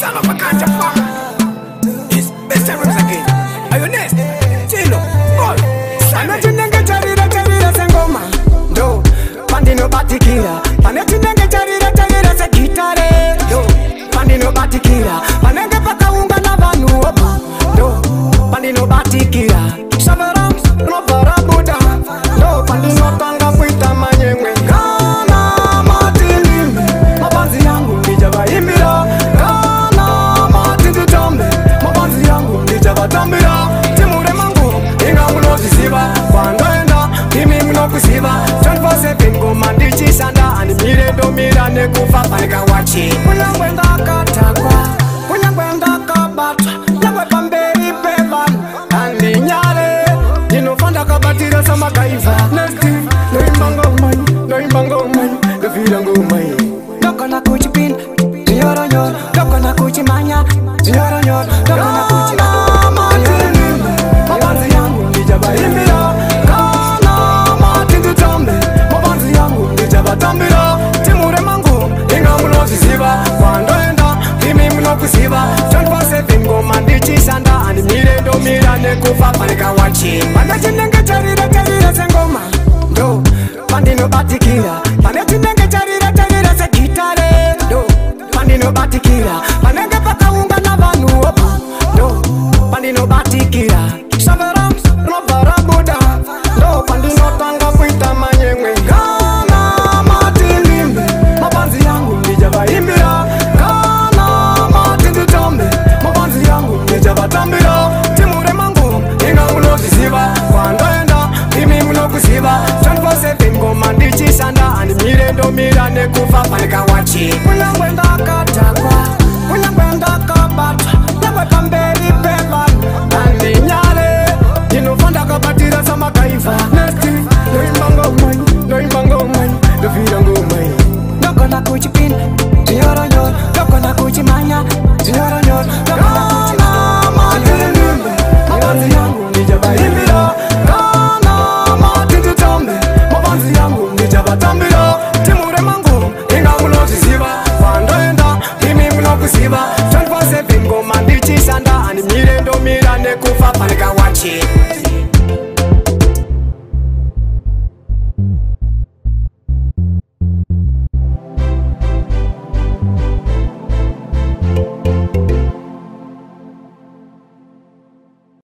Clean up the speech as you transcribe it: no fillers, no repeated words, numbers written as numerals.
son of a ganja farmer. It's best times again. Are you next? Chino, all. Panechinenge charira sengoma. Do, pandino batikira. Panechinenge charira se gitare. Do, pandino batikira. Panenge pakaunga na vanu opa. Do, pandino batikira. Savaram, no barabuda. Do, pandino tanga kuita manyengwe. Kana matili, mabanzi yangu nijaba imbira. Kana matili tombe, mabanzi yangu nijaba tambira. Timure mangu, inga muno zisiba. Pandoenda, kimi muno kusiba. 24/7 goma ndichi sanda. Animire domira nekufa panika wachi. Kunyangwenda katakwa, kunyangwenda kabata. Nyangwe pamberi pevan, kandi nyare. Dinofanda kabatira sama kaiva. Nesti, no imbango mai, no filango mai. Doko na kuchipin, zinyoro nyor. Doko na kuchimanya, zinyoro nyor. Doko na kuchimanya, mabanzi yangu nijaba imbira. Kana matindu tambe, mabanzi yangu nijaba tambira. Timure mangu, inga muno zisiba. Pandoenda, kimi muno kusiba. 24/7 goma ndichi sanda. Animire domira nekufa panika wachi. Panechinenge charira sengoma. Do, pandino batikira. Panechinenge charira se gitare. Do, pandino batikira. Panenge pakaunga na vanu opa. Do, pandino batikira. Savaram, no barabuda. Do, pandino tanga kuita manyengwe. Kana matilimbe, mabanzi yangu nijaba imbira. Kana matindu tombe, mabanzi yangu nijaba tambira. Timure mangu, inga muno zisiba. Pandoenda, kimi muno kusiba. 24/7 goma ndichi sanda. Animire domira nekufa panika wachi.